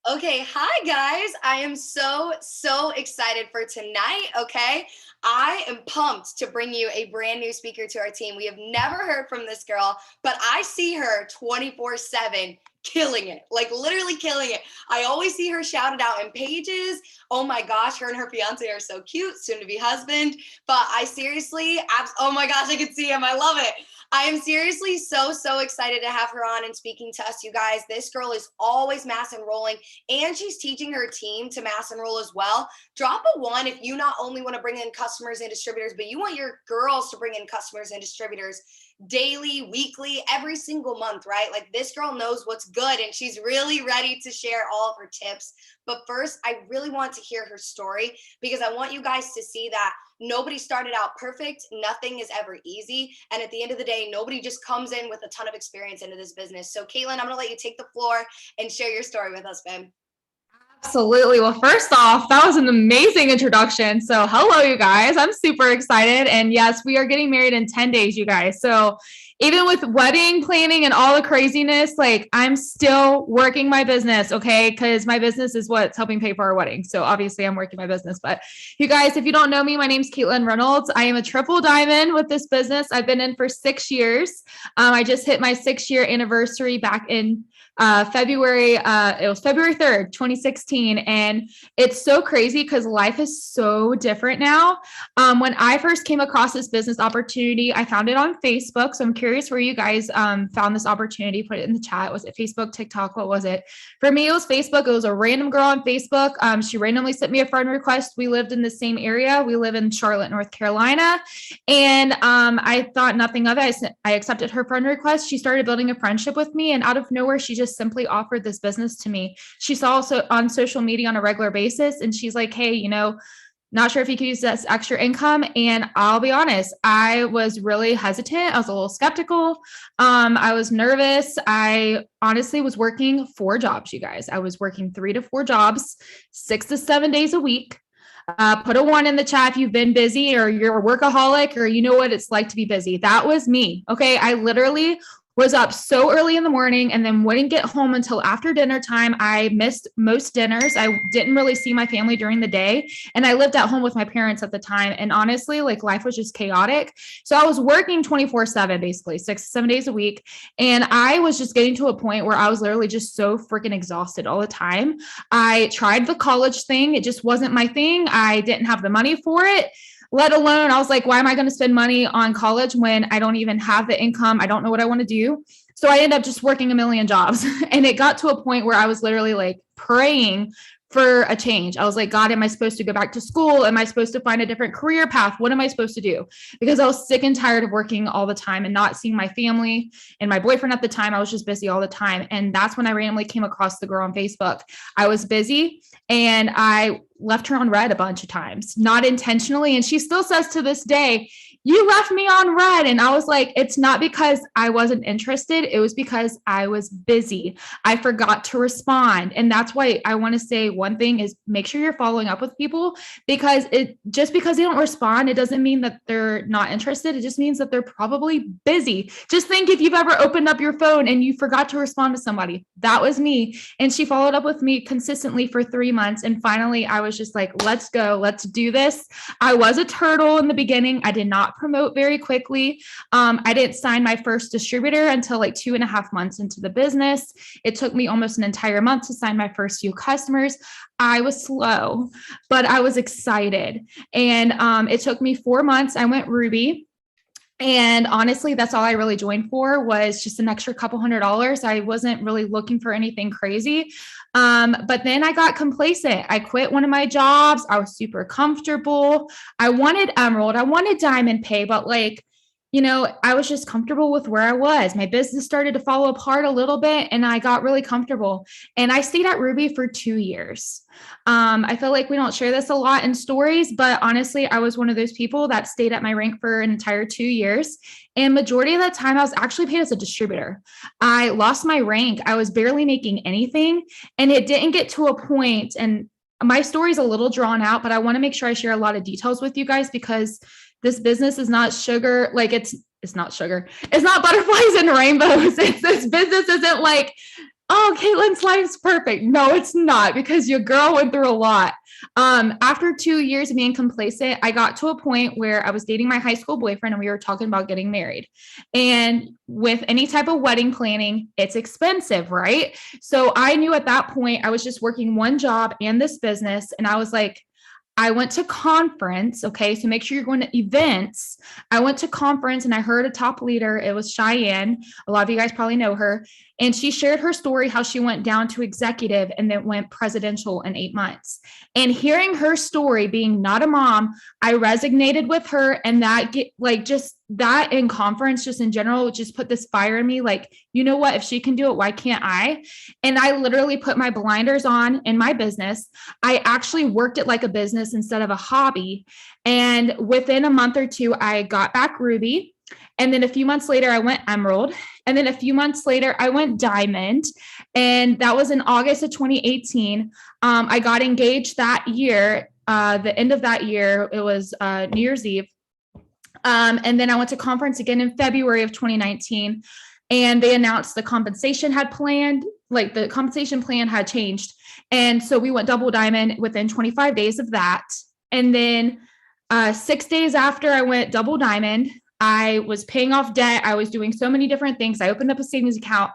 Okay, hi guys. I am so excited for tonight. Okay, I am pumped to bring you a brand new speaker to our team. We have never heard from this girl, but I see her 24/7 killing it, like literally killing it. I always see her shouted out in pages. Oh my gosh, her and her fiance are so cute, soon to be husband. But I seriously, oh my gosh, I can see him. I love it. I am seriously so excited to have her on and speaking to us, you guys. This girl is always mass enrolling and she's teaching her team to mass enroll as well. Drop a one if you not only want to bring in customers and distributors, but you want your girls to bring in customers and distributors daily, weekly, every single month, right? Like this girl knows what's good and she's really ready to share all of her tips. But first, I really want to hear her story because I want you guys to see that nobody started out perfect. Nothing is ever easy. And at the end of the day, nobody just comes in with a ton of experience into this business. So Kaitlyn, I'm going to let you take the floor and share your story with us, babe. Absolutely. Well, first off, that was an amazing introduction. So, hello, you guys. I'm super excited. And yes, we are getting married in 10 days, you guys. So, even with wedding planning and all the craziness, like I'm still working my business, okay? Because my business is what's helping pay for our wedding. So, obviously, I'm working my business. But you guys, if you don't know me, my name's Kaitlyn Reynolds. I am a triple diamond with this business. I've been in for 6 years. I just hit my 6 year anniversary back in February, it was February 3rd, 2016. And it's so crazy because life is so different now. When I first came across this business opportunity, I found it on Facebook. So I'm curious where you guys found this opportunity. Put it in the chat. Was it Facebook, TikTok? What was it? For me, it was Facebook. It was a random girl on Facebook. She randomly sent me a friend request. We lived in the same area. We live in Charlotte, North Carolina. And I thought nothing of it. I accepted her friend request. She started building a friendship with me. And out of nowhere, she just simply offered this business to me. She saw also on social media on a regular basis. And she's like, hey, not sure if you could use this extra income. And I'll be honest, I was really hesitant. I was a little skeptical. I was nervous. I honestly was working 4 jobs, you guys. I was working 3 to 4 jobs, 6 to 7 days a week. Put a 1 in the chat if you've been busy or you're a workaholic or you know what it's like to be busy. That was me. Okay. I literally was up so early in the morning and then wouldn't get home until after dinner time. I missed most dinners. I didn't really see my family during the day. And I lived at home with my parents at the time. And honestly, like life was just chaotic. So I was working 24/7, basically 6 to 7 days a week. And I was just getting to a point where I was literally just so freaking exhausted all the time. I tried the college thing. It just wasn't my thing. I didn't have the money for it. Let alone, I was like, why am I going to spend money on college when I don't even have the income? I don't know what I want to do. So I ended up just working a million jobs. And it got to a point where I was literally like praying for a change. I was like, God, am I supposed to go back to school? Am I supposed to find a different career path? What am I supposed to do? Because I was sick and tired of working all the time and not seeing my family and my boyfriend at the time. I was just busy all the time. And that's when I randomly came across the girl on Facebook. I was busy and I left her on red a bunch of times, not intentionally. And she still says to this day, you left me on red. And I was like, it's not because I wasn't interested. It was because I was busy. I forgot to respond. And that's why I want to say one thing is make sure you're following up with people because just because they don't respond, it doesn't mean that they're not interested. It just means that they're probably busy. Just think if you've ever opened up your phone and you forgot to respond to somebody. That was me. And she followed up with me consistently for 3 months. And finally, I was just like, let's go. Let's do this. I was a turtle in the beginning. I did not promote very quickly. I didn't sign my first distributor until like 2.5 months into the business. It took me almost an entire month to sign my first few customers. I was slow, but I was excited. And it took me 4 months. I went Ruby. And honestly, that's all I really joined for was just an extra couple $100. I wasn't really looking for anything crazy. But then I got complacent. I quit one of my jobs. I was super comfortable. I wanted Emerald. I wanted Diamond Pay, but I was just comfortable with where I was. My business started to fall apart a little bit and I got really comfortable. And I stayed at Ruby for 2 years. I feel like we don't share this a lot in stories, but honestly, I was one of those people that stayed at my rank for an entire 2 years. And majority of that time, I was actually paid as a distributor. I lost my rank. I was barely making anything. And it didn't get to a point, and my story is a little drawn out, but I want to make sure I share a lot of details with you guys because this business is not sugar. Like it's not sugar. It's not butterflies and rainbows. This business isn't like oh, Kaitlyn's life's perfect. No, it's not, because your girl went through a lot. After 2 years of being complacent, I got to a point where I was dating my high school boyfriend and we were talking about getting married. And with any type of wedding planning, it's expensive, right? So I knew at that point I was just working one job and this business. And I was like, I went to conference. Okay. So make sure you're going to events. I went to conference and I heard a top leader. It was Cheyenne. A lot of you guys probably know her. And she shared her story, how she went down to executive and then went presidential in 8 months. And hearing her story, being not a mom, I resonated with her. And that just that in conference, just in general, just put this fire in me. Like, you know what, if she can do it, why can't I? And I literally put my blinders on in my business. I actually worked it like a business instead of a hobby. And within a month or two, I got back Ruby. And then a few months later, I went Emerald. And then a few months later, I went Diamond. And that was in August of 2018. I got engaged that year. The end of that year, it was New Year's Eve. And then I went to conference again in February of 2019. And they announced the compensation had planned, like the compensation plan had changed. And so we went double diamond within 25 days of that. And then 6 days after I went double diamond, I was paying off debt. I was doing so many different things. I opened up a savings account.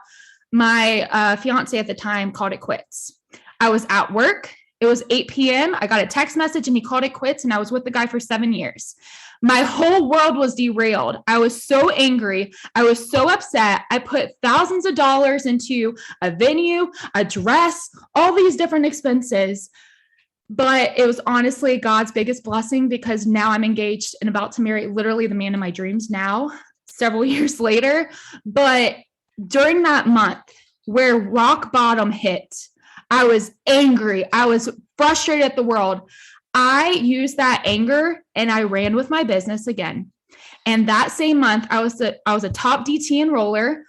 My fiance at the time called it quits. I was at work. It was 8 p.m. I got a text message and he called it quits. And I was with the guy for 7 years. My whole world was derailed. I was so angry. I was so upset. I put thousands of dollars into a venue, a dress, all these different expenses. But it was honestly God's biggest blessing, because now I'm engaged and about to marry literally the man of my dreams now, several years later. But during that month where rock bottom hit, I was angry. I was frustrated at the world. I used that anger and I ran with my business again. And that same month, I was a top DT enroller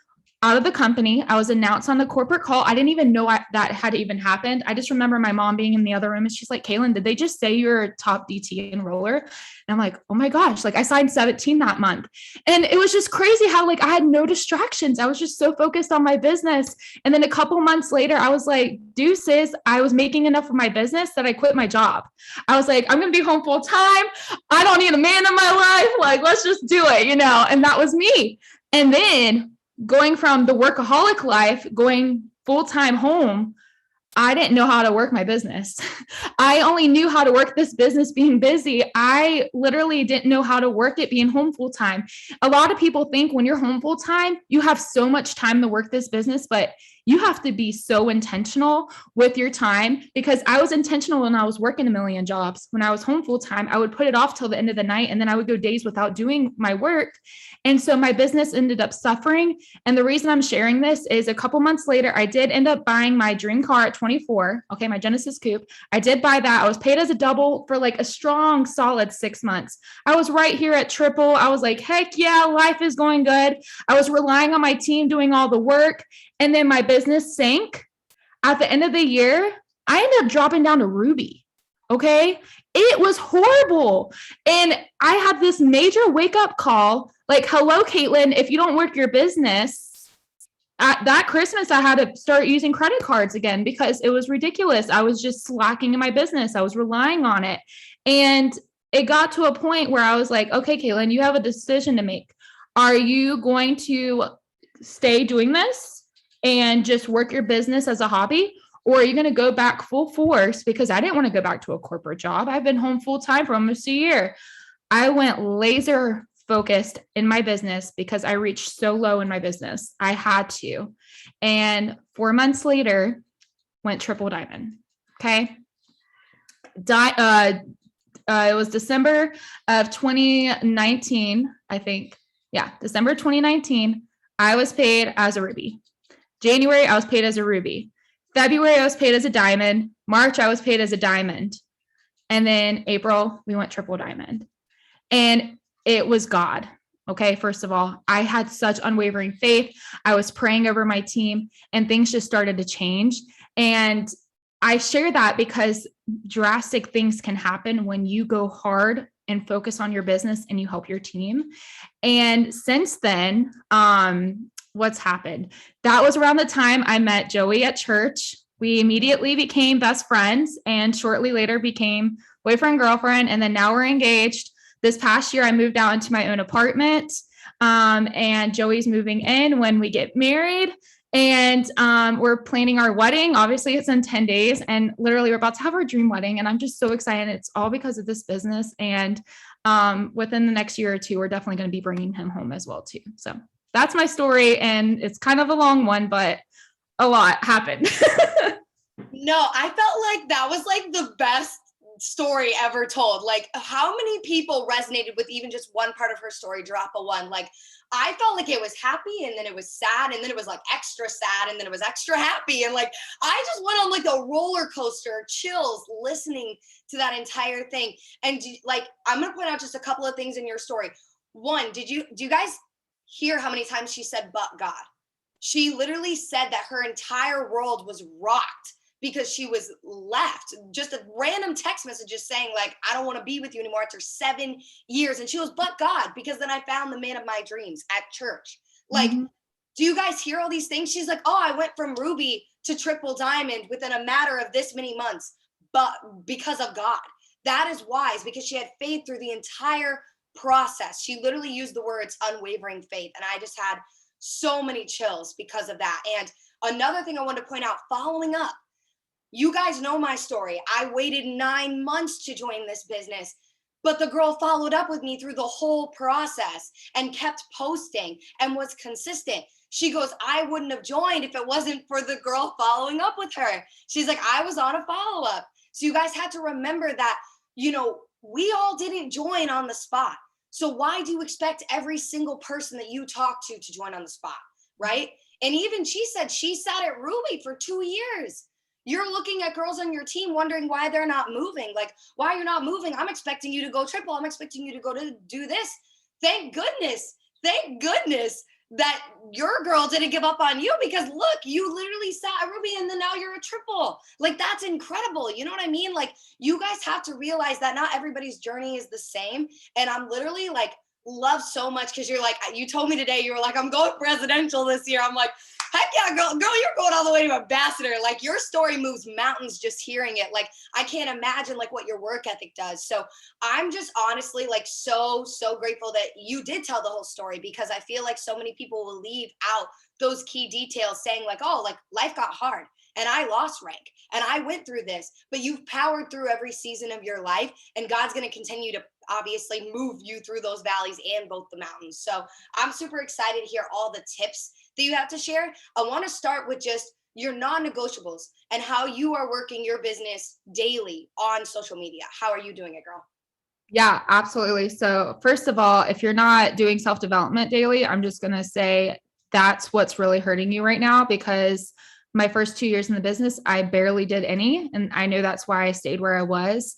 out of the company. I was announced on the corporate call. I didn't even know that had even happened. I just remember my mom being in the other room and she's like, Kaitlyn, did they just say you're a top DT enroller? And I'm like, oh my gosh, like I signed 17 that month. And it was just crazy how like I had no distractions. I was just so focused on my business. And then a couple months later, I was like, deuces, I was making enough of my business that I quit my job. I was like, I'm going to be home full time. I don't need a man in my life. Like, let's just do it, And that was me. And then going from the workaholic life, going full-time home, I didn't know how to work my business. I only knew how to work this business being busy. I literally didn't know how to work it being home full-time. A lot of people think when you're home full-time, you have so much time to work this business, but you have to be so intentional with your time, because I was intentional when I was working a million jobs. When I was home full-time, I would put it off till the end of the night, and then I would go days without doing my work. And so my business ended up suffering. And the reason I'm sharing this is a couple months later, I did end up buying my dream car at 24. Okay, my Genesis Coupe. I did buy that. I was paid as a double for like a strong, solid 6 months. I was right here at triple. I was like, heck yeah, life is going good. I was relying on my team doing all the work. And then my business sank. At the end of the year, I ended up dropping down to Ruby. Okay. It was horrible. And I had this major wake up call, like, hello, Kaitlyn, if you don't work your business, at that Christmas, I had to start using credit cards again because it was ridiculous. I was just slacking in my business. I was relying on it. And it got to a point where I was like, okay, Kaitlyn, you have a decision to make. Are you going to stay doing this and just work your business as a hobby? Or are you going to go back full force? Because I didn't want to go back to a corporate job. I've been home full time for almost a year. I went laser focused in my business because I reached so low in my business. I had to. And 4 months later, went triple diamond. Okay. It was December of 2019, I think. Yeah, December 2019, I was paid as a ruby. January, I was paid as a ruby. February, I was paid as a diamond. March, I was paid as a diamond. And then April, we went triple diamond. And it was God. Okay. First of all, I had such unwavering faith. I was praying over my team and things just started to change. And I share that because drastic things can happen when you go hard and focus on your business and you help your team. And since then, what's happened. That was around the time I met Joey at church. We immediately became best friends and shortly later became boyfriend, girlfriend. And then now we're engaged. This past year, I moved out into my own apartment. And Joey's moving in when we get married. And we're planning our wedding. Obviously, it's in 10 days. And literally, we're about to have our dream wedding. And I'm just so excited. It's all because of this business. And within the next year or two, we're definitely going to be bringing him home as well, too. So that's my story. And it's kind of a long one, but a lot happened. No, I felt like that was like the best story ever told. Like, how many people resonated with even just one part of her story? Drop a one. Like, I felt like it was happy and then it was sad and then it was like extra sad and then it was extra happy. And like, I just went on like a roller coaster, chills, listening to that entire thing. And like, I'm going to point out just a couple of things in your story. One, do you guys hear how many times she said, but God? She literally said that her entire world was rocked because she was left. Just a random text messages saying like, I don't want to be with you anymore after 7 years. And she was, but God, because then I found the man of my dreams at church. Like, do you guys hear all these things? She's like, oh, I went from ruby to triple diamond within a matter of this many months, but because of God. That is wise because she had faith through the entire process. She literally used the words unwavering faith. And I just had so many chills because of that. And another thing I wanted to point out, following up, you guys know my story. I waited 9 months to join this business, but the girl followed up with me through the whole process and kept posting and was consistent. She goes, I wouldn't have joined if it wasn't for the girl following up with her. She's like, I was on a follow-up. So you guys had to remember that, you know, we all didn't join on the spot. So why do you expect every single person that you talk to join on the spot, right? And even she said she sat at Ruby for 2 years. You're looking at girls on your team wondering why they're not moving. Like, why you're not moving? I'm expecting you to go triple. I'm expecting you to go to do this. Thank goodness that your girl didn't give up on you because look, you literally sat at Ruby and then now you're a triple. Like, that's incredible. You know what I mean? Like, you guys have to realize that not everybody's journey is the same. And I'm literally like, love so much because you're like, you told me today, you were like, I'm going presidential this year. I'm like, heck yeah, girl, you're going all the way to ambassador. Like, your story moves mountains just hearing it. Like, I can't imagine like what your work ethic does. So I'm just honestly like so grateful that you did tell the whole story because I feel like so many people will leave out those key details saying like, oh, like life got hard and I lost rank and I went through this, but you've powered through every season of your life and God's going to continue to obviously move you through those valleys and both the mountains. So I'm super excited to hear all the tips that you have to share. I want to start with just your non-negotiables and how you are working your business daily on social media. How are you doing it, girl? Yeah, absolutely. So first of all, if you're not doing self-development daily, I'm just going to say that's what's really hurting you right now because my first 2 years in the business, I barely did any. And I know that's why I stayed where I was.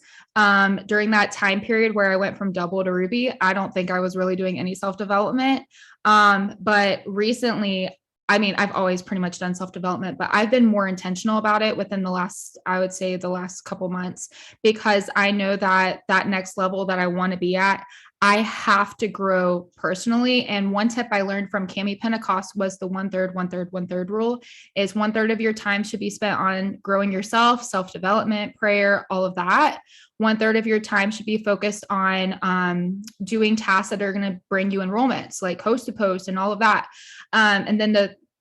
During that time period where I went from double to ruby, I don't think I was really doing any self-development. But recently, I mean, I've always pretty much done self-development, but I've been more intentional about it within the last, I would say the last couple months, because I know that that next level that I want to be at, I have to grow personally. And one tip I learned from Cami Pentecost was the 1/3, 1/3, 1/3 rule is 1/3 of your time should be spent on growing yourself, self-development, prayer, all of that. 1/3 of your time should be focused on doing tasks that are going to bring you enrollments like host to post and all of that. And then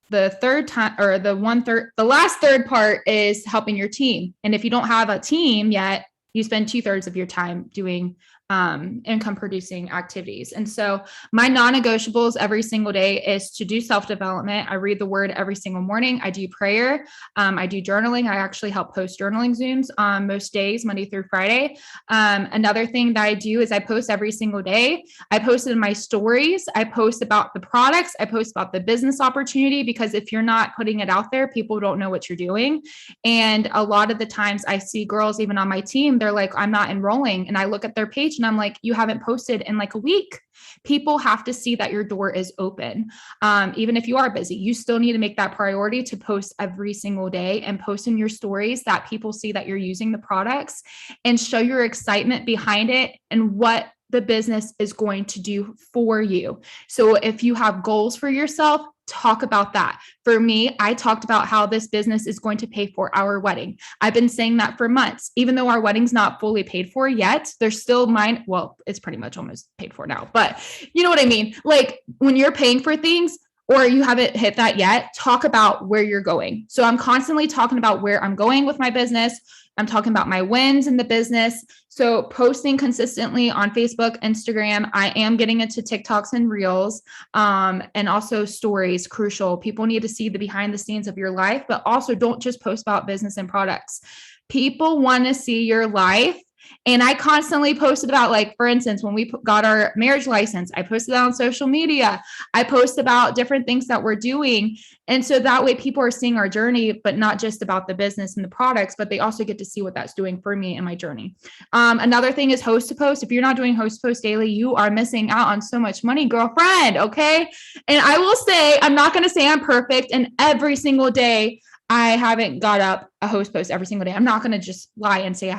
the third time or the 1/3, the last third part is helping your team. And if you don't have a team yet, you spend 2/3 of your time doing income producing activities. And so my non-negotiables every single day is to do self-development. I read the word every single morning. I do prayer. I do journaling. I actually help post journaling Zooms on most days, Monday through Friday. Another thing that I do is I post every single day. I post in my stories. I post about the products. I post about the business opportunity, because if you're not putting it out there, people don't know what you're doing. And a lot of the times I see girls, even on my team, they're like, I'm not enrolling. And I look at their page and I'm like, you haven't posted in like a week. People have to see that your door is open. Even if you are busy, you still need to make that priority to post every single day and post in your stories that people see that you're using the products and show your excitement behind it and what the business is going to do for you. So if you have goals for yourself, talk about that. For me, I talked about how this business is going to pay for our wedding. I've been saying that for months, even though our wedding's not fully paid for yet. There's still mine. Well, it's pretty much almost paid for now, but you know what I mean? Like when you're paying for things, or you haven't hit that yet, talk about where you're going. So I'm constantly talking about where I'm going with my business. I'm talking about my wins in the business. So posting consistently on Facebook, Instagram. I am getting into TikToks and Reels, and also stories, crucial. People need to see the behind the scenes of your life, but also don't just post about business and products. People want to see your life. And I constantly posted about, like, for instance, when we got our marriage license, I posted that on social media. I post about different things that we're doing. And so that way people are seeing our journey, but not just about the business and the products, but they also get to see what that's doing for me in my journey. Another thing is host to post. If you're not doing host to post daily, you are missing out on so much money, girlfriend. Okay. And I will say, I'm not going to say I'm perfect. And every single day, I haven't got up a host post every single day. I'm not going to just lie and say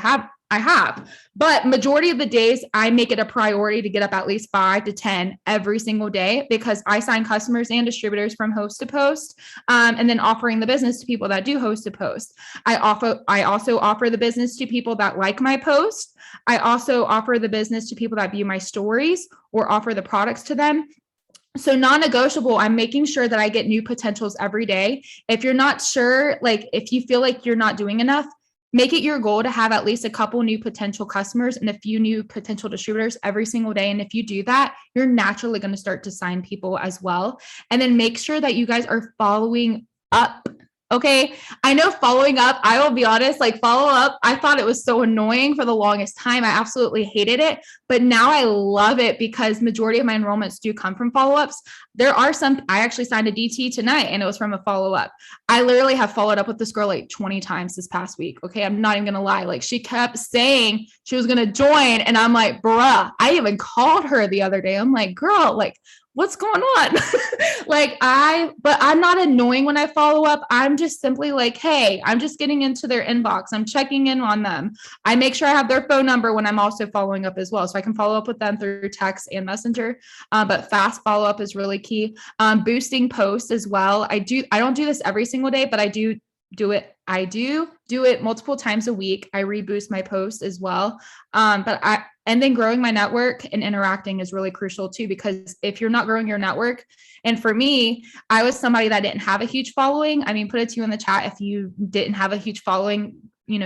I have, but majority of the days I make it a priority to get up at least 5 to 10 every single day, because I sign customers and distributors from host to post, and then offering the business to people that do host to post. I also offer the business to people that like my post. I also offer the business to people that view my stories or offer the products to them. So non-negotiable, I'm making sure that I get new potentials every day. If you're not sure, like if you feel like you're not doing enough, make it your goal to have at least a couple new potential customers and a few new potential distributors every single day. And if you do that, you're naturally going to start to sign people as well. And then make sure that you guys are following up. Okay. I know following up, I will be honest, like follow up, I thought it was so annoying for the longest time. I absolutely hated it, but now I love it because majority of my enrollments do come from follow-ups. There are some, I actually signed a DT tonight and it was from a follow-up. I literally have followed up with this girl like 20 times this past week. Okay. I'm not even going to lie. Like she kept saying she was going to join and I'm like, bruh, I even called her the other day. I'm like, girl, like, what's going on? But I'm not annoying when I follow up. I'm just simply like, hey, I'm just getting into their inbox. I'm checking in on them. I make sure I have their phone number when I'm also following up as well. So I can follow up with them through text and messenger. But fast follow up is really key. Boosting posts as well. I don't do this every single day, but I do it. I do it multiple times a week. I reboost my posts as well. And then growing my network and interacting is really crucial too, because if you're not growing your network, and for me, I was somebody that didn't have a huge following. I mean, put it to you in the chat if you didn't have a huge following,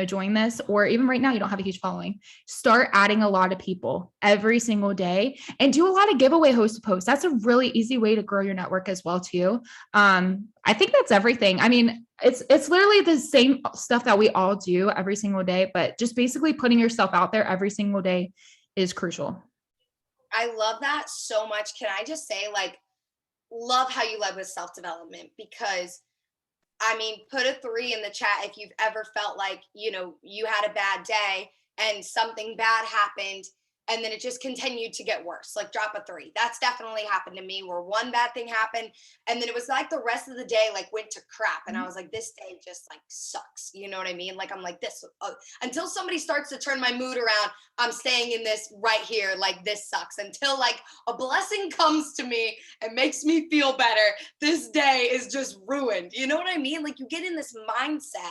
join this, or even right now, you don't have a huge following. Start adding a lot of people every single day and do a lot of giveaway host to post. That's a really easy way to grow your network as well too. I think that's everything. I mean, it's literally the same stuff that we all do every single day, but just basically putting yourself out there every single day is crucial. I love that so much. Can I just say, like, love how you led with self-development, because I mean, put a 3 in the chat if you've ever felt like, you had a bad day and something bad happened and then it just continued to get worse. Like, drop a 3. That's definitely happened to me, where one bad thing happened and then it was like the rest of the day like went to crap, and I was like, this day just like sucks. You know what I mean? Like, I'm like this until somebody starts to turn my mood around. I'm staying in this right here. Like, this sucks, until like a blessing comes to me and makes me feel better. This day is just ruined. You know what I mean? Like, you get in this mindset.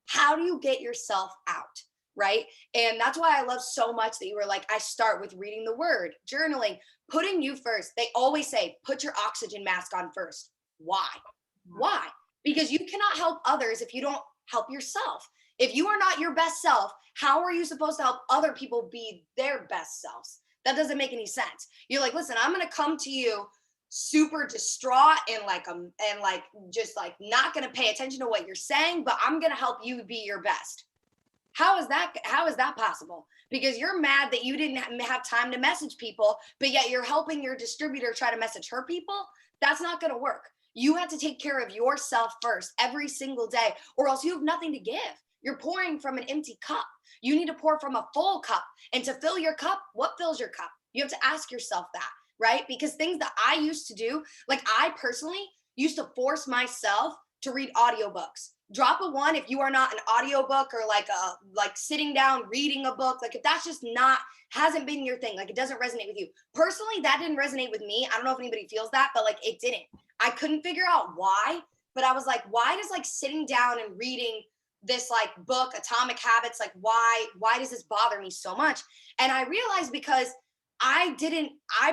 How do you get yourself out? Right. And that's why I love so much that you were like, I start with reading the word, journaling, putting you first. They always say, put your oxygen mask on first. Why? Why? Because you cannot help others if you don't help yourself. If you are not your best self, how are you supposed to help other people be their best selves? That doesn't make any sense. You're like, listen, I'm going to come to you super distraught and just like not going to pay attention to what you're saying, but I'm going to help you be your best. How is that possible? Because you're mad that you didn't have time to message people, but yet you're helping your distributor try to message her people? That's not going to work. You have to take care of yourself first every single day, or else you have nothing to give. You're pouring from an empty cup. You need to pour from a full cup. And to fill your cup, what fills your cup? You have to ask yourself that, right? Because things that I used to do, like I personally used to force myself to read audiobooks. Drop a 1 if you are not an audiobook or like sitting down reading a book. Like, if that's just hasn't been your thing, like it doesn't resonate with you. Personally, that didn't resonate with me. I don't know if anybody feels that, but like it didn't. I couldn't figure out why, but I was like, why does like sitting down and reading this like book, Atomic Habits, like why does this bother me so much? And I realized because I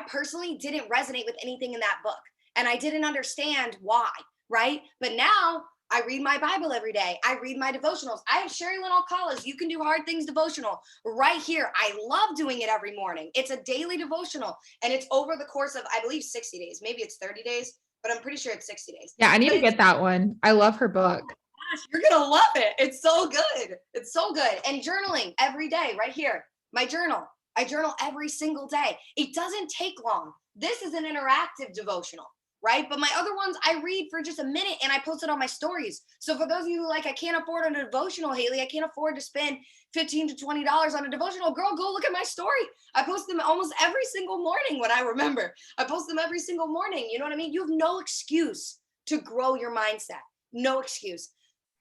personally didn't resonate with anything in that book, and I didn't understand why, right? But now I read my Bible every day. I read my devotionals. I have Sherry Lynn Alcala's You Can Do Hard Things devotional right here. I love doing it every morning. It's a daily devotional, and it's over the course of, I believe, 60 days. Maybe it's 30 days, but I'm pretty sure it's 60 days. Yeah, I need But to get that one. I love her book. Gosh, you're gonna love it. It's so good. It's so good. And journaling every day, right here. My journal. I journal every single day. It doesn't take long. This is an interactive devotional, right? But my other ones, I read for just a minute and I post it on my stories. So for those of you who like, I can't afford a devotional, Haley, I can't afford to spend $15 to $20 on a devotional. Girl, go look at my story. I post them almost every single morning when I remember. I post them every single morning. You know what I mean? You have no excuse to grow your mindset. No excuse.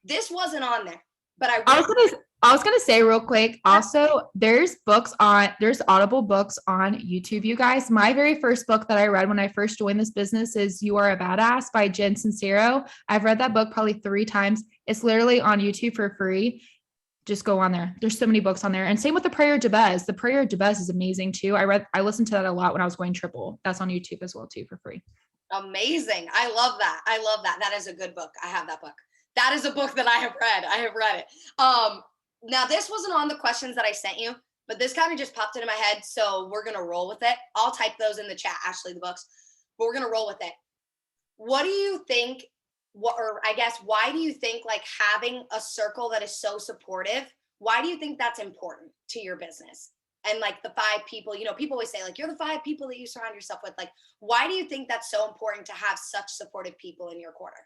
This wasn't on there, but I was gonna say real quick. Also, there's Audible books on YouTube, you guys. My very first book that I read when I first joined this business is You Are a Badass by Jen Sincero. I've read that book probably 3 times. It's literally on YouTube for free. Just go on there. There's so many books on there. And same with the Prayer of Jabez. The Prayer of Jabez is amazing too. I listened to that a lot when I was going triple. That's on YouTube as well too for free. Amazing. I love that. I love that. That is a good book. I have that book. That is a book that I have read. I have read it. Now this wasn't on the questions that I sent you, but this kind of just popped into my head. So we're going to roll with it. I'll type those in the chat, Ashley, the books, but we're going to roll with it. What do you think, or I guess, why do you think like having a circle that is so supportive, why do you think that's important to your business? And like the 5 people, you know, people always say like, you're the 5 people that you surround yourself with. Like, why do you think that's so important to have such supportive people in your corner?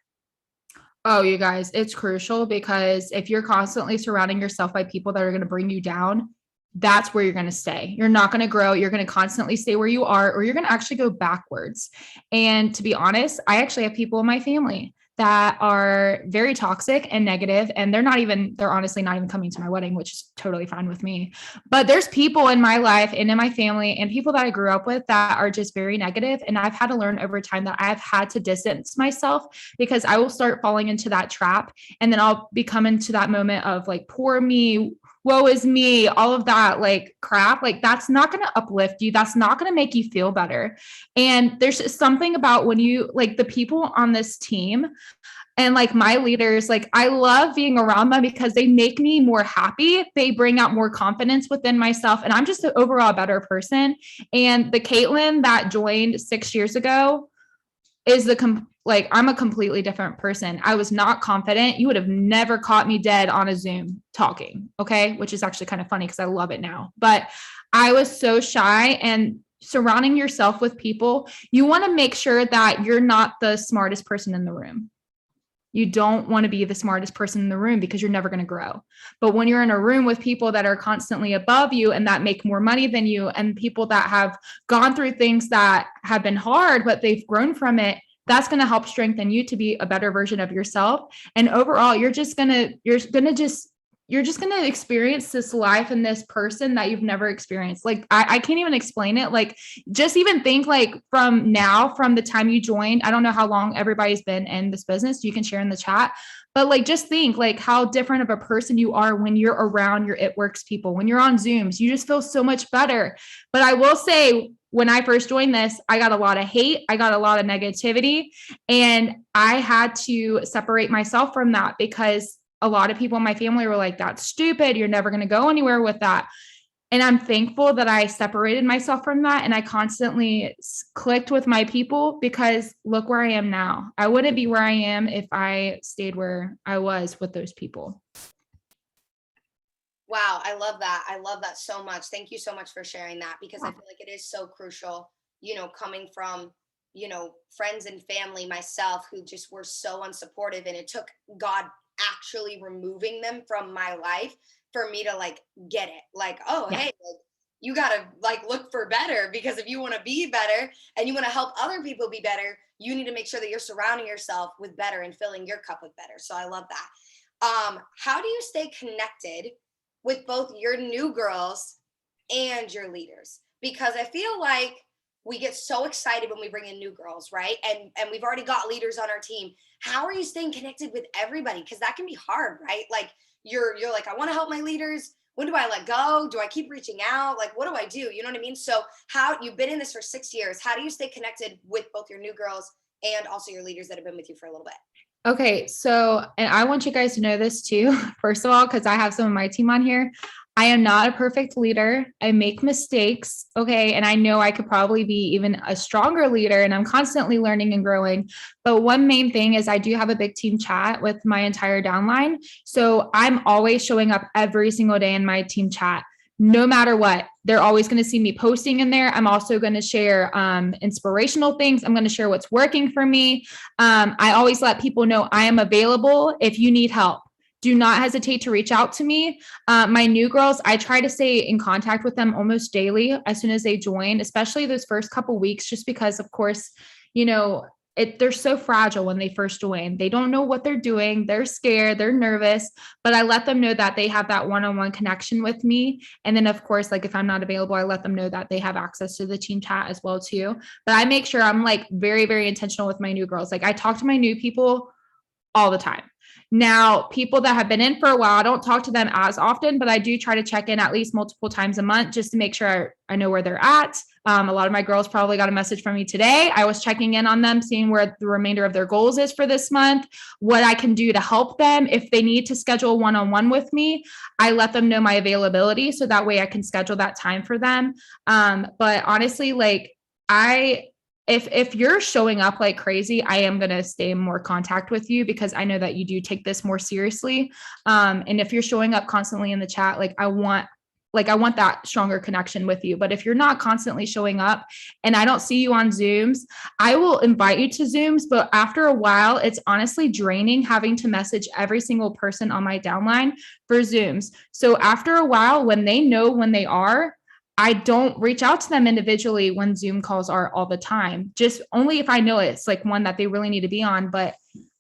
Oh, you guys, it's crucial because if you're constantly surrounding yourself by people that are going to bring you down, that's where you're going to stay. You're not going to grow. You're going to constantly stay where you are, or you're going to actually go backwards. And to be honest, I actually have people in my family that are very toxic and negative, and they're honestly not even coming to my wedding, which is totally fine with me. But there's people in my life and in my family and people that I grew up with that are just very negative. And I've had to learn over time that I've had to distance myself because I will start falling into that trap. And then I'll become into that moment of like, poor me, woe is me, all of that like crap. Like that's not going to uplift you. That's not going to make you feel better. And there's something about when you like the people on this team and like my leaders, like I love being around them because they make me more happy. They bring out more confidence within myself. And I'm just an overall better person. And the Kaitlyn that joined 6 years ago is I'm a completely different person. I was not confident. You would have never caught me dead on a Zoom talking. Okay. Which is actually kind of funny because I love it now, but I was so shy. And surrounding yourself with people, you want to make sure that you're not the smartest person in the room. You don't want to be the smartest person in the room because you're never going to grow. But when you're in a room with people that are constantly above you and that make more money than you, and people that have gone through things that have been hard, but they've grown from it, that's going to help strengthen you to be a better version of yourself. And overall, you're just going to experience this life and this person that you've never experienced. Like, I can't even explain it. Like, just even think like from the time you joined, I don't know how long everybody's been in this business. You can share in the chat, but like, just think like how different of a person you are when you're around your It Works people. When you're on Zooms, you just feel so much better. But I will say, when I first joined this, I got a lot of hate. I got a lot of negativity, and I had to separate myself from that because a lot of people in my family were like, that's stupid. You're never going to go anywhere with that. And I'm thankful that I separated myself from that. And I constantly clicked with my people because look where I am now. I wouldn't be where I am if I stayed where I was with those people. Wow. I love that. I love that so much. Thank you so much for sharing that, because I feel like it is so crucial, you know, coming from, you know, friends and family, myself, who just were so unsupportive, and it took God actually removing them from my life for me to like get it, like, oh, yeah. Hey, like, you gotta like look for better, because if you want to be better and you want to help other people be better, you need to make sure that you're surrounding yourself with better and filling your cup with better. So I love that. How do you stay connected with both your new girls and your leaders? Because I feel like we get so excited when we bring in new girls, right? And we've already got leaders on our team. How are you staying connected with everybody? Because that can be hard, right? Like you're like, I want to help my leaders. When do I let go? Do I keep reaching out? Like, what do I do? You know what I mean? So how you've been in this for 6 years. How do you stay connected with both your new girls and also your leaders that have been with you for a little bit? Okay, so, and I want you guys to know this too, first of all, because I have some of my team on here. I am not a perfect leader. I make mistakes. Okay. And I know I could probably be even a stronger leader, and I'm constantly learning and growing. But one main thing is I do have a big team chat with my entire downline. So I'm always showing up every single day in my team chat. No matter what, they're always going to see me posting in there. I'm also going to share inspirational things. I'm going to share what's working for me. I always let people know I am available if you need help. Do not hesitate to reach out to me. My new girls, I try to stay in contact with them almost daily as soon as they join, especially those first couple weeks, just because, of course, you know, they're so fragile when they first join. They don't know what they're doing. They're scared. They're nervous. But I let them know that they have that one-on-one connection with me. And then, of course, like if I'm not available, I let them know that they have access to the team chat as well too. But I make sure I'm like very, very intentional with my new girls. Like I talk to my new people all the time. Now, people that have been in for a while, I don't talk to them as often, but I do try to check in at least multiple times a month just to make sure I know where they're at. A lot of my girls probably got a message from me today. I was checking in on them, seeing where the remainder of their goals is for this month, what I can do to help them. If they need to schedule one-on-one with me, I let them know my availability so that way I can schedule that time for them. But honestly, like if you're showing up like crazy, I am going to stay in more contact with you because I know that you do take this more seriously. And if you're showing up constantly in the chat, I want that stronger connection with you. But if you're not constantly showing up and I don't see you on Zooms, I will invite you to Zooms. But after a while, it's honestly draining having to message every single person on my downline for Zooms. So after a while, when they know when they are, I don't reach out to them individually when Zoom calls are all the time, just only if I know it's like one that they really need to be on. But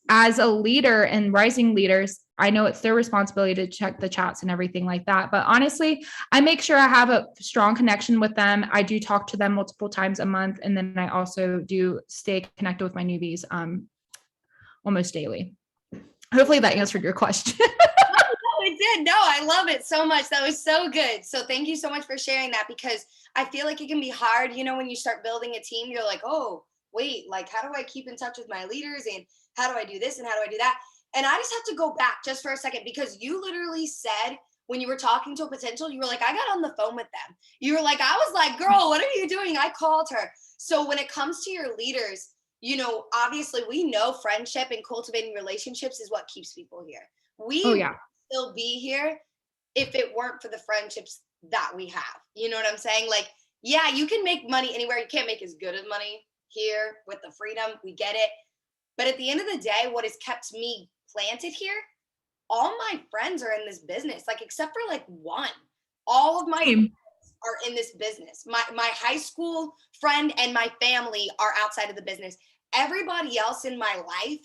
as a leader and rising leaders, I know it's their responsibility to check the chats and everything like that. But honestly, I make sure I have a strong connection with them. I do talk to them multiple times a month. And then I also do stay connected with my newbies almost daily. Hopefully that answered your question. It did. No, I love it so much. That was so good. So thank you so much for sharing that, because I feel like it can be hard, when you start building a team, you're like, oh, wait, like, how do I keep in touch with my leaders, and how do I do this and how do I do that? And I just have to go back just for a second, because you literally said when you were talking to a potential, you were like, I got on the phone with them. You were like, I was like, girl, what are you doing? I called her. So when it comes to your leaders, obviously we know friendship and cultivating relationships is what keeps people here. Oh, yeah. Still be here if it weren't for the friendships that we have. You know what I'm saying? Like, yeah, you can make money anywhere. You can't make as good as money here with the freedom. We get it. But at the end of the day, what has kept me planted here, all my friends are in this business, like except for like one. All of my friends are in this business. My high school friend and my family are outside of the business. Everybody else in my life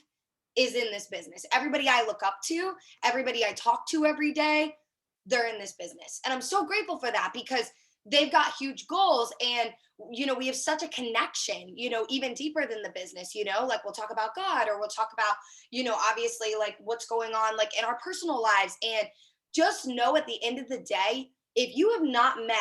is in this business. Everybody I look up to, everybody I talk to every day, they're in this business. And I'm so grateful for that, because they've got huge goals, and we have such a connection, even deeper than the business, like we'll talk about God, or we'll talk about, obviously like what's going on like in our personal lives. And just know at the end of the day, if you have not met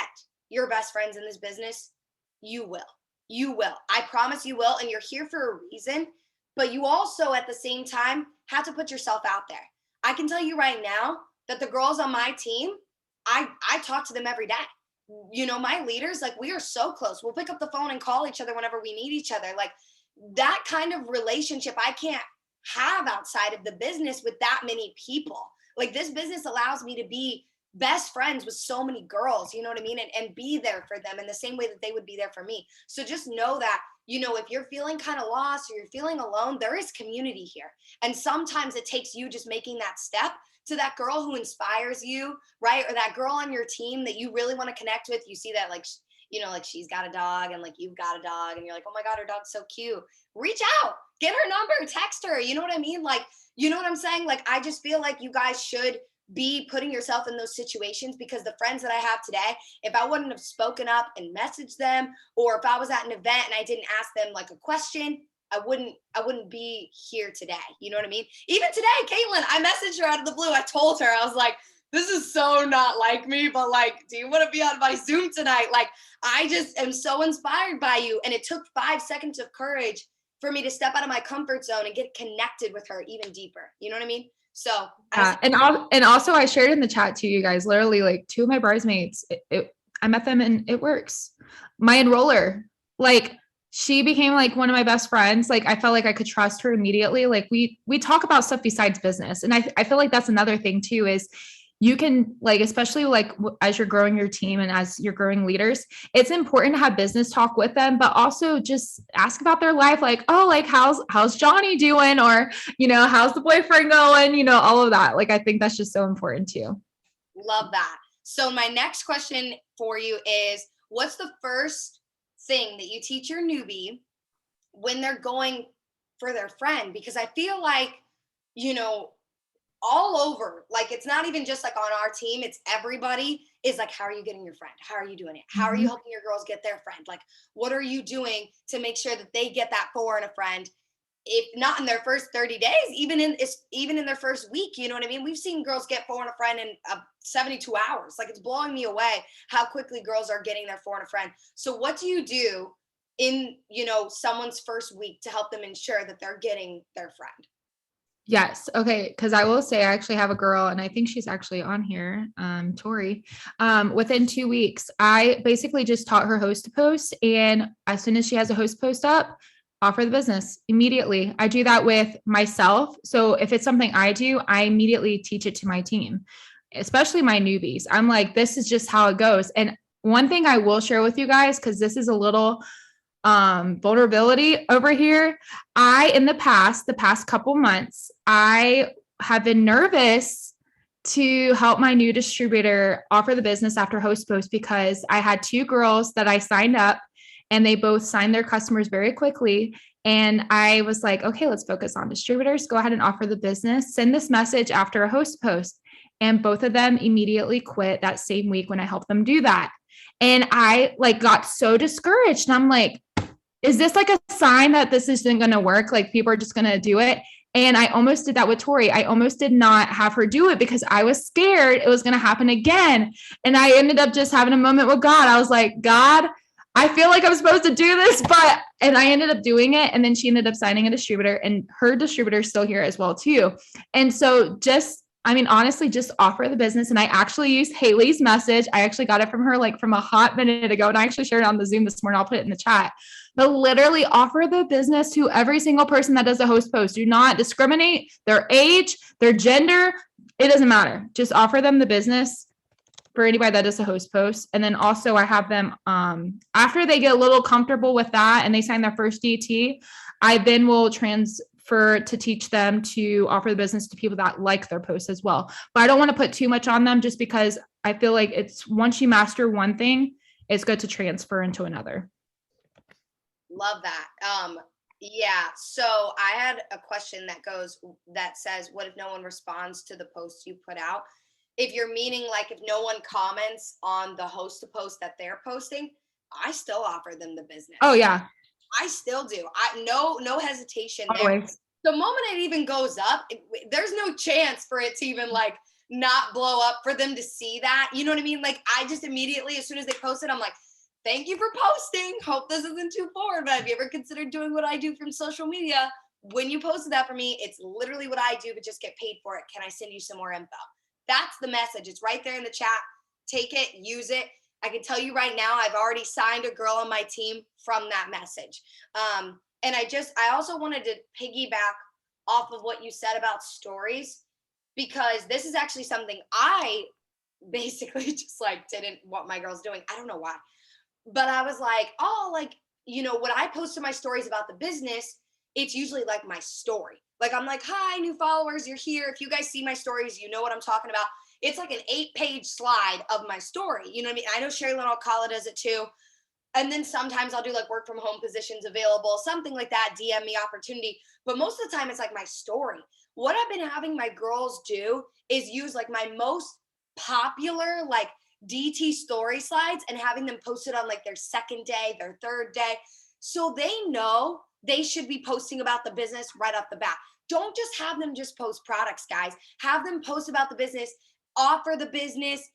your best friends in this business, you will. You will. I promise you will. And you're here for a reason. But you also, at the same time, have to put yourself out there. I can tell you right now that the girls on my team, I talk to them every day. My leaders, like, we are so close. We'll pick up the phone and call each other whenever we need each other. Like, that kind of relationship I can't have outside of the business with that many people. Like, this business allows me to be best friends with so many girls, you know what I mean? And be there for them in the same way that they would be there for me. So just know that, if you're feeling kind of lost or you're feeling alone, there is community here. And sometimes it takes you just making that step to that girl who inspires you, right? Or that girl on your team that you really want to connect with. You see that like she's got a dog and like you've got a dog and you're like, oh my God, her dog's so cute. Reach out, get her number, text her. You know what I mean? Like, you know what I'm saying? Like, I just feel like you guys should be putting yourself in those situations, because the friends that I have today, if I wouldn't have spoken up and messaged them, or if I was at an event and I didn't ask them like a question, I wouldn't be here today. You know what I mean? Even today, Kaitlyn, I messaged her out of the blue. I told her, I was like, this is so not like me, but like, do you want to be on my Zoom tonight? Like, I just am so inspired by you. And it took 5 seconds of courage for me to step out of my comfort zone and get connected with her even deeper. You know what I mean? So, and also I shared in the chat to you guys, literally like 2 of my bridesmaids, I met them and it works. My enroller, like she became like one of my best friends. Like I felt like I could trust her immediately. Like we talk about stuff besides business. And I feel like that's another thing too, is you can like, especially like as you're growing your team and as you're growing leaders, it's important to have business talk with them, but also just ask about their life. Like, oh, like how's Johnny doing? Or, how's the boyfriend going? All of that. Like, I think that's just so important too. Love that. So my next question for you is, what's the first thing that you teach your newbie when they're going for their friend? Because I feel like, all over, like it's not even just like on our team, it's everybody is like, how are you getting your friend? How are you doing it? How are you helping your girls get their friend? Like, what are you doing to make sure that they get that for and a friend? If not in their first 30 days, even in their first week, you know what I mean? We've seen girls get for and a friend in 72 hours. Like, it's blowing me away how quickly girls are getting their for and a friend. So what do you do in, someone's first week to help them ensure that they're getting their friend? Yes. Okay. Because I will say I actually have a girl, and I think she's actually on here, Tori. Within 2 weeks, I basically just taught her host to post. And as soon as she has a host post up, offer the business immediately. I do that with myself. So if it's something I do, I immediately teach it to my team, especially my newbies. I'm like, this is just how it goes. And one thing I will share with you guys, because this is a little vulnerability over here. In the past couple months, I have been nervous to help my new distributor offer the business after host post, because I had 2 girls that I signed up and they both signed their customers very quickly. And I was like, okay, let's focus on distributors. Go ahead and offer the business, send this message after a host post. And both of them immediately quit that same week when I helped them do that. And I like got so discouraged. And I'm like, is this like a sign that this isn't going to work? Like people are just going to do it. And I almost did that with Tori. I almost did not have her do it because I was scared it was going to happen again. And I ended up just having a moment with God. I was like, God, I feel like I'm supposed to do this, and I ended up doing it. And then she ended up signing a distributor, and her distributor is still here as well too. And so honestly, just offer the business. And I actually used Haley's message. I actually got it from her like from a hot minute ago. And I actually shared it on the Zoom this morning. I'll put it in the chat. But literally offer the business to every single person that does a host post. Do not discriminate their age, their gender. It doesn't matter. Just offer them the business for anybody that does a host post. And then also I have them, after they get a little comfortable with that and they sign their first DT, I then will transfer to teach them to offer the business to people that like their posts as well. But I don't want to put too much on them, just because I feel like it's once you master one thing, it's good to transfer into another. Love that. Yeah. So I had a question that says, what if no one responds to the posts you put out? If you're meaning like if no one comments on the host to post that they're posting, I still offer them the business. Oh yeah. I still do. No hesitation there. Always. The moment it even goes up, there's no chance for it to even like not blow up for them to see that. You know what I mean? Like I just immediately, as soon as they post it, I'm like, thank you for posting. Hope this isn't too forward, but have you ever considered doing what I do from social media? When you posted that for me, it's literally what I do, but just get paid for it. Can I send you some more info? That's the message. It's right there in the chat. Take it, use it. I can tell you right now, I've already signed a girl on my team from that message. And I also wanted to piggyback off of what you said about stories, because this is actually something I basically just like didn't want my girls doing. I don't know why. But I was like, oh, like, when I post to my stories about the business, it's usually like my story. Like, I'm like, hi, new followers, you're here. If you guys see my stories, you know what I'm talking about. It's like an 8-page slide of my story. You know what I mean? I know Sherilyn Alcala does it too. And then sometimes I'll do like work from home positions available, something like that, DM me opportunity. But most of the time it's like my story. what I've been having my girls do is use like my most popular like DT story slides and having them posted on like their second day, their third day. So they know they should be posting about the business right off the bat. Don't just have them just post products, guys. Have them post about the business, offer the business,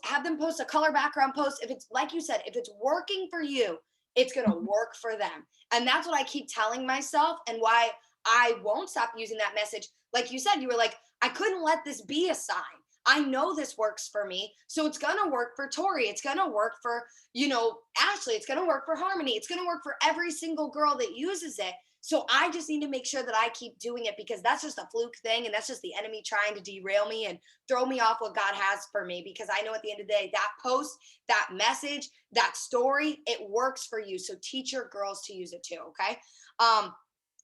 have them post a color background post. If it's like you said, if it's working for you, it's going to work for them. And that's what I keep telling myself and why I won't stop using that message. Like you said, you were like, I couldn't let this be a sign. I know this works for me. So it's going to work for Tori. It's going to work for, Ashley. It's going to work for Harmony. It's going to work for every single girl that uses it. So I just need to make sure that I keep doing it because that's just a fluke thing. And that's just the enemy trying to derail me and throw me off what God has for me. Because I know at the end of the day, that post, that message, that story, it works for you. So teach your girls to use it too. Okay.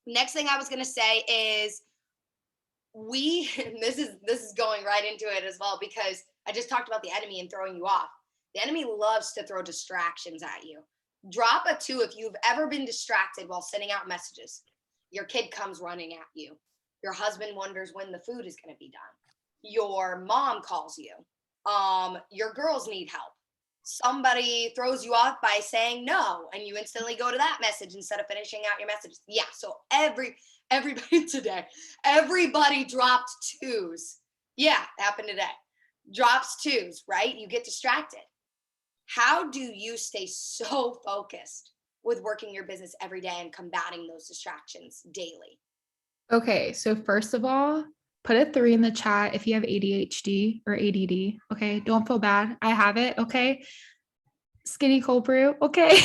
Next thing I was going to say is this is going right into it as well, because I just talked about the enemy and throwing you off. The enemy loves to throw distractions at you. Drop a 2 if you've ever been distracted while sending out messages. Your kid comes running at you. Your husband wonders when the food is going to be done. Your mom calls you. Your girls need help. Somebody throws you off by saying no, and you instantly go to that message instead of finishing out your messages. Yeah, so everybody today, everybody dropped 2s. Yeah, happened today. Drops 2s, right? You get distracted. How do you stay so focused with working your business every day and combating those distractions daily? Okay, so first of all, put a 3 in the chat if you have ADHD or ADD. Okay, don't feel bad. I have it. Okay, skinny cold brew. Okay,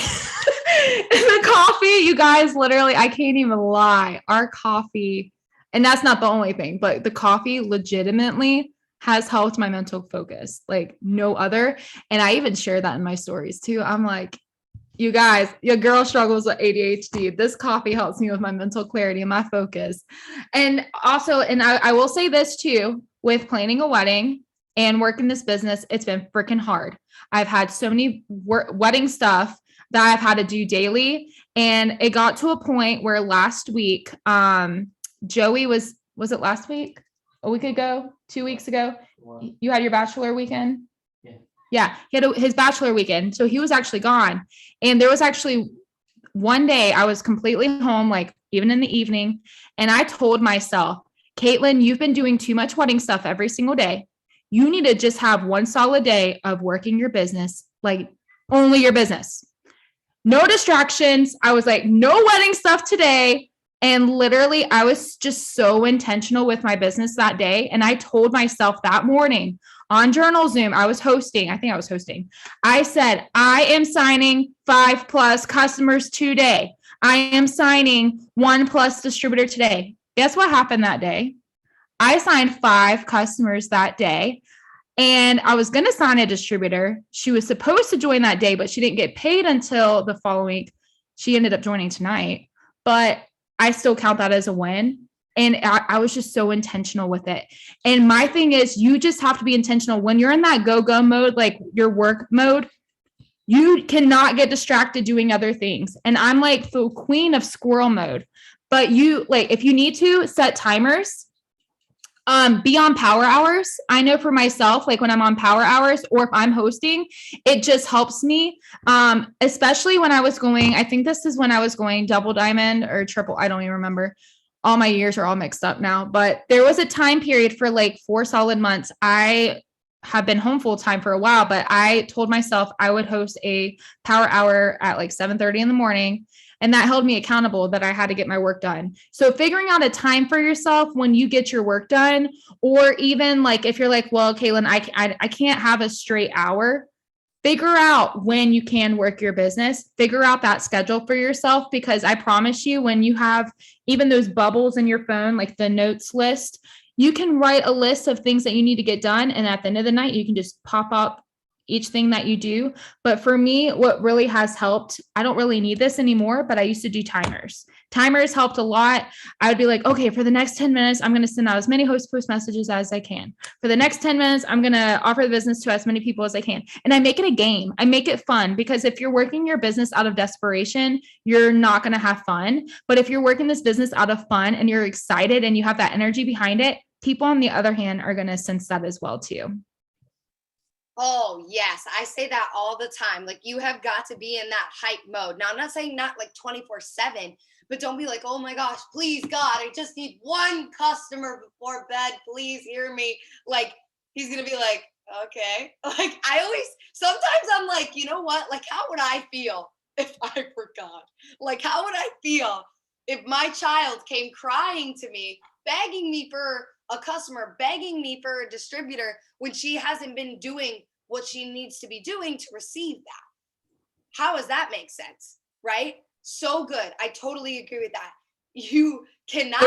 the coffee, you guys, literally, I can't even lie. Our coffee, and that's not the only thing, but the coffee legitimately has helped my mental focus like no other. And I even share that in my stories too. I'm like, you guys, your girl struggles with ADHD. This coffee helps me with my mental clarity and my focus. And also, and I will say this too, with planning a wedding and working this business, it's been freaking hard. I've had so many wedding stuff that I've had to do daily. And it got to a point where last week, Joey was it last week? A week ago, 2 weeks ago, you had your bachelor weekend. Yeah, he had his bachelor weekend. So he was actually gone. And there was actually one day I was completely home, like even in the evening. And I told myself, Kaitlyn, you've been doing too much wedding stuff every single day. You need to just have one solid day of working your business, like only your business. No distractions. I was like, no wedding stuff today. And literally, I was just so intentional with my business that day. And I told myself that morning on Journal Zoom, I was hosting. I said, I am signing 5+ customers today. I am signing 1+ distributor today. Guess what happened that day? I signed 5 customers that day. And I was going to sign a distributor. She was supposed to join that day, but she didn't get paid until the following week. She ended up joining tonight. But I still count that as a win. And I was just so intentional with it. And my thing is, you just have to be intentional. When you're in that go-go mode, like your work mode, you cannot get distracted doing other things. And I'm like the queen of squirrel mode. But you, like, if you need to set timers, be on power hours. I know for myself, like when I'm on power hours or if I'm hosting, it just helps me. Especially when I was going, I think this is when I was going double diamond or triple. I don't even remember. All my years are all mixed up now, but there was a time period for like 4 solid months. I have been home full time for a while, but I told myself I would host a power hour at like 7:30 in the morning. And that held me accountable that I had to get my work done. So figuring out a time for yourself when you get your work done, or even like, if you're like, well, Kaitlyn, I can't have a straight hour. Figure out when you can work your business, figure out that schedule for yourself, because I promise you, when you have even those bubbles in your phone, like the notes list, you can write a list of things that you need to get done. And at the end of the night, you can just pop up each thing that you do. But for me, what really has helped, I don't really need this anymore, but I used to do timers. Timers helped a lot. I would be like, okay, for the next 10 minutes, I'm going to send out as many host post messages as I can. For the next 10 minutes, I'm going to offer the business to as many people as I can. And I make it a game. I make it fun, because if you're working your business out of desperation, you're not going to have fun. But if you're working this business out of fun and you're excited and you have that energy behind it, people on the other hand are going to sense that as well too. Oh, yes. I say that all the time. Like, you have got to be in that hype mode. Now, I'm not saying not like 24/7, but don't be like, oh my gosh, please God, I just need one customer before bed. Please hear me. Like, he's going to be like, okay. Like, sometimes I'm like, you know what? Like, how would I feel if I forgot? Like, how would I feel if my child came crying to me, begging me for a customer, begging me for a distributor when she hasn't been doing what she needs to be doing to receive that? How does that make sense? Right? So good. I totally agree with that. You cannot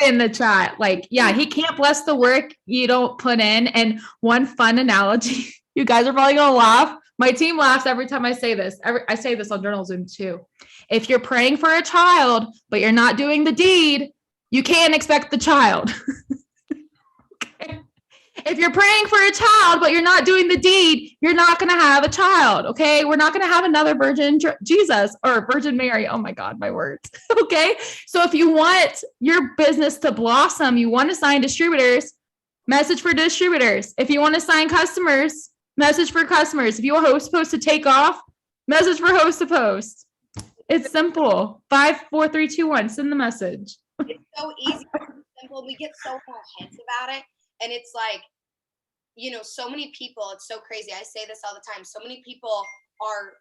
in the chat. Like, yeah, he can't bless the work you don't put in. And one fun analogy, you guys are probably gonna laugh. My team laughs every time I say this. I say this on Journal Zoom too. If you're praying for a child, but you're not doing the deed, you can't expect the child. Okay? If you're praying for a child, but you're not doing the deed, you're not going to have a child. Okay. We're not going to have another Virgin Jesus or Virgin Mary. Oh my God, my words. Okay. So if you want your business to blossom, you want to sign distributors, message for distributors. If you want to sign customers, message for customers. If you want host post to take off, message for host to post. It's simple. 5, 4, 3, 2, 1. Send the message. It's so easy, simple. We get so in our heads about it. And it's like, so many people, it's so crazy. I say this all the time. So many people are,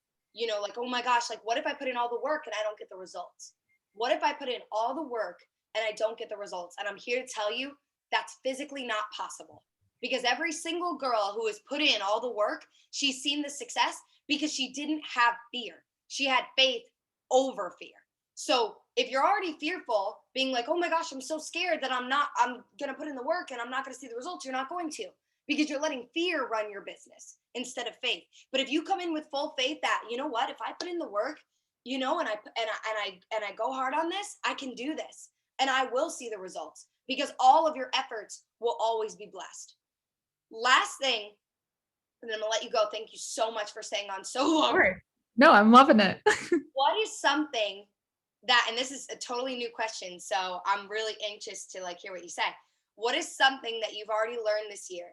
like, oh my gosh, like, what if I put in all the work and I don't get the results? What if I put in all the work and I don't get the results? And I'm here to tell you that's physically not possible, because every single girl who has put in all the work, she's seen the success because she didn't have fear. She had faith over fear. So if you're already fearful, being like, oh my gosh, I'm so scared that I'm going to put in the work and I'm not going to see the results, you're not going to, because you're letting fear run your business instead of faith. But if you come in with full faith that, you know what, if I put in the work, and I go hard on this, I can do this and I will see the results, because all of your efforts will always be blessed. Last thing, and then I'm going to let you go. Thank you so much for staying on so long. Sure. No, I'm loving it. What is something that, and this is a totally new question, so I'm really anxious to hear what you say. What is something that you've already learned this year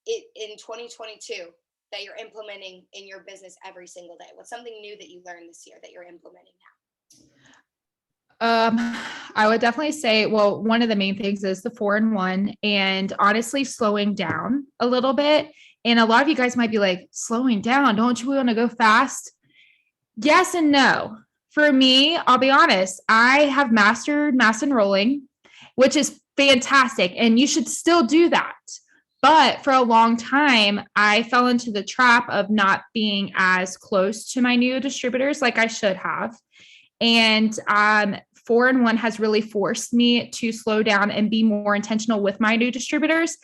in 2022 that you're implementing in your business every single day? What's something new that you learned this year that you're implementing now? I would definitely say, well, one of the main things is the 4-in-1, and honestly slowing down a little bit. And a lot of you guys might be like, slowing down, don't you want to go fast? Yes and no. For me, I'll be honest, I have mastered mass enrolling, which is fantastic, and you should still do that. But for a long time, I fell into the trap of not being as close to my new distributors like I should have. And 4-in-1 has really forced me to slow down and be more intentional with my new distributors,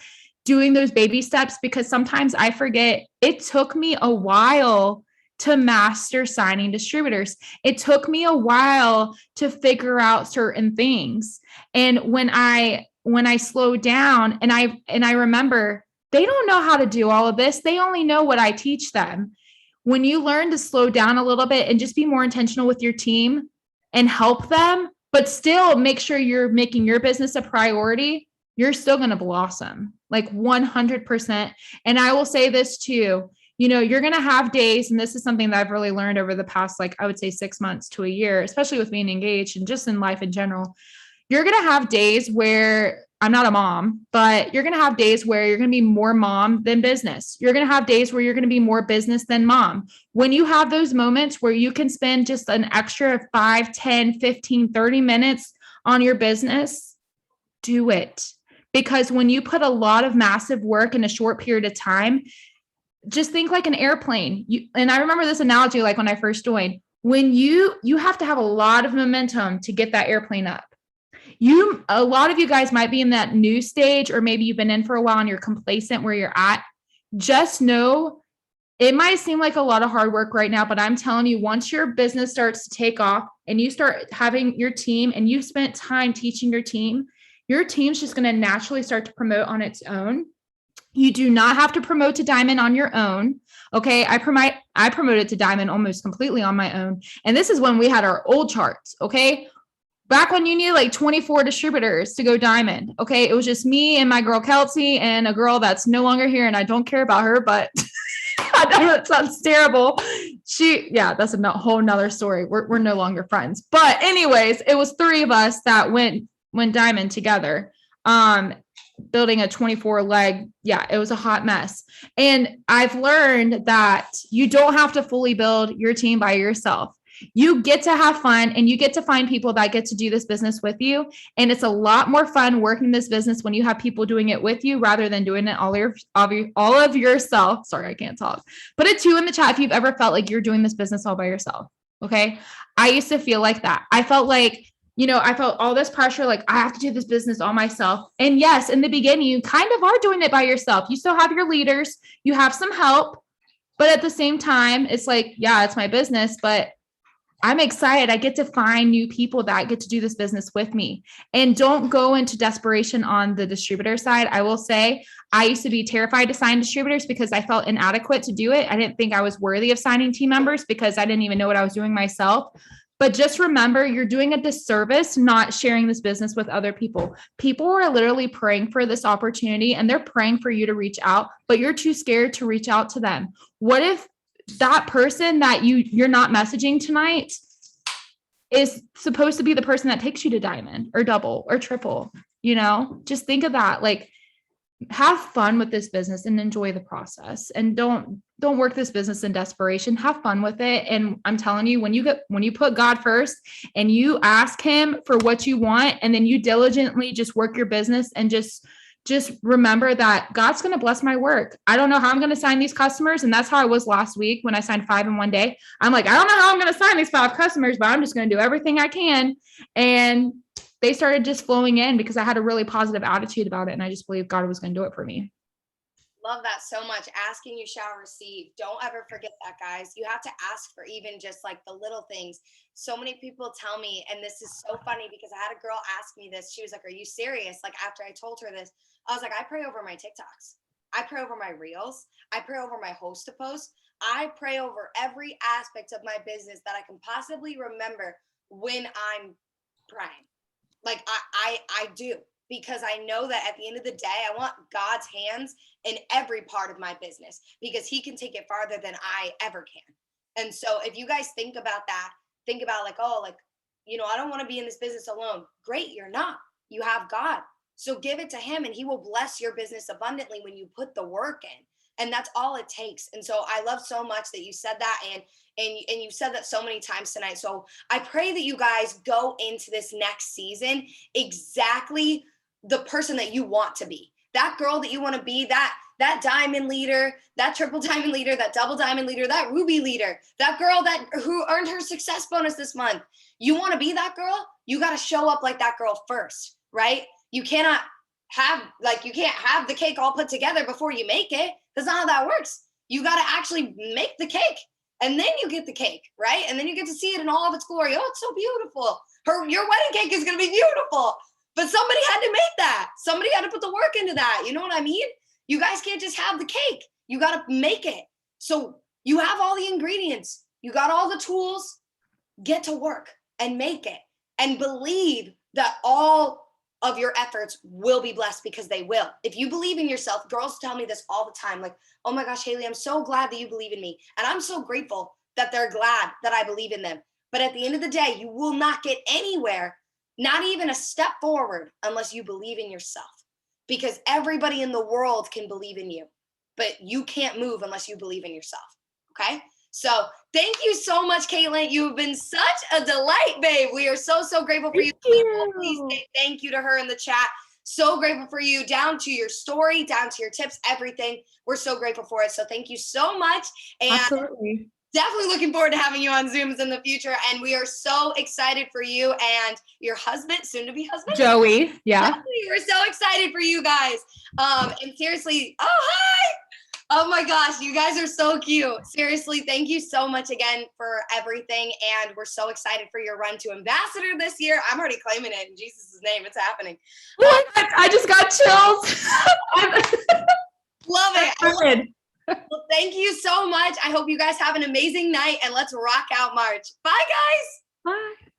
doing those baby steps, because sometimes I forget it took me a while to master signing distributors. It took me a while to figure out certain things. And when I slow down and I remember they don't know how to do all of this. They only know what I teach them. When you learn to slow down a little bit and just be more intentional with your team and help them, but still make sure you're making your business a priority, you're still going to blossom 100%. And I will say this too, you're going to have days, and this is something that I've really learned over the past, I would say 6 months to a year, especially with being engaged and just in life in general. You're going to have days where I'm not a mom, but you're going to have days where you're going to be more mom than business. You're going to have days where you're going to be more business than mom. When you have those moments where you can spend just an extra 5, 10, 15, 30 minutes on your business, do it. Because when you put a lot of massive work in a short period of time, just think like an airplane. And I remember this analogy, when I first joined, when you have to have a lot of momentum to get that airplane up. A lot of you guys might be in that new stage, or maybe you've been in for a while and you're complacent where you're at. Just know it might seem like a lot of hard work right now, but I'm telling you, once your business starts to take off and you start having your team and you've spent time teaching your team's just going to naturally start to promote on its own. You do not have to promote to diamond on your own. Okay. I promoted to diamond almost completely on my own. And this is when we had our old charts. Okay. Back when you needed like 24 distributors to go diamond. Okay. It was just me and my girl Kelsey and a girl that's no longer here. And I don't care about her, but that sounds terrible. That's a whole nother story. We're no longer friends. But anyways, it was 3 of us that went diamond together. Building a 24 leg. Yeah, it was a hot mess. And I've learned that you don't have to fully build your team by yourself. You get to have fun and you get to find people that get to do this business with you. And it's a lot more fun working this business when you have people doing it with you rather than doing it all of yourself. Sorry, I can't talk. Put a 2 in the chat if you've ever felt like you're doing this business all by yourself. Okay. I used to feel like that. I felt like, I felt all this pressure, like I have to do this business all myself. And yes, in the beginning, you kind of are doing it by yourself. You still have your leaders, you have some help, but at the same time, it's like, yeah, it's my business, but I'm excited. I get to find new people that get to do this business with me. And don't go into desperation on the distributor side. I will say I used to be terrified to sign distributors because I felt inadequate to do it. I didn't think I was worthy of signing team members because I didn't even know what I was doing myself. But just remember, you're doing a disservice not sharing this business with other people. People are literally praying for this opportunity and they're praying for you to reach out, but you're too scared to reach out to them. What if that person that you're not messaging tonight is supposed to be the person that takes you to diamond or double or triple? Just think of that. Like, have fun with this business and enjoy the process, and don't work this business in desperation. Have fun with it. And I'm telling you, when you put God first and you ask him for what you want, and then you diligently just work your business and just remember that God's going to bless my work. I don't know how I'm going to sign these customers. And that's how I was last week when I signed 5 in one day. I'm like, I don't know how I'm going to sign these 5 customers, but I'm just going to do everything I can. And they started just flowing in because I had a really positive attitude about it. And I just believed God was going to do it for me. Love that so much. Asking you shall receive. Don't ever forget that, guys. You have to ask for even just like the little things. So many people tell me, and this is so funny because I had a girl ask me this. She was like, are you serious? Like, after I told her this, I was like, I pray over my TikToks. I pray over my reels. I pray over my host to post. I pray over every aspect of my business that I can possibly remember when I'm praying. Like I do, because I know that at the end of the day, I want God's hands in every part of my business because he can take it farther than I ever can. And so if you guys think about that, think about like, oh, like, I don't want to be in this business alone. Great. You're not. You have God. So give it to him and he will bless your business abundantly when you put the work in. And that's all it takes. And so I love so much that you said that. And you said that so many times tonight. So I pray that you guys go into this next season exactly the person that you want to be, that girl that you want to be, that diamond leader, that triple diamond leader, that double diamond leader, that ruby leader, that girl who earned her success bonus this month. You want to be that girl? You got to show up like that girl first, right? You can't have the cake all put together before you make it. That's not how that works. You got to actually make the cake and then you get the cake, right? And then you get to see it in all of its glory. Oh, it's so beautiful. Your wedding cake is going to be beautiful. But somebody had to make that. Somebody had to put the work into that. You know what I mean? You guys can't just have the cake. You got to make it. So you have all the ingredients. You got all the tools. Get to work and make it. And believe that all of your efforts will be blessed, because they will. If you believe in yourself, girls tell me this all the time. Like, oh my gosh, Haley, I'm so glad that you believe in me. And I'm so grateful that they're glad that I believe in them. But at the end of the day, you will not get anywhere, not even a step forward, unless you believe in yourself. Because everybody in the world can believe in you, but you can't move unless you believe in yourself. Okay? So thank you so much, Kaitlyn. You've been such a delight, babe. We are so, so grateful for you. Please say thank you to her in the chat. So grateful for you, down to your story, down to your tips, everything. We're so grateful for it. So thank you so much. And absolutely. Definitely looking forward to having you on Zooms in the future. And we are so excited for you and your husband, soon to be husband. Joey. Yeah. Joey, we're so excited for you guys. And seriously, oh, hi. Oh my gosh, you guys are so cute. Seriously, thank you so much again for everything. And we're so excited for your run to ambassador this year. I'm already claiming it in Jesus' name. It's happening. I just got chills. Love it. Well, thank you so much. I hope you guys have an amazing night and let's rock out March. Bye, guys. Bye.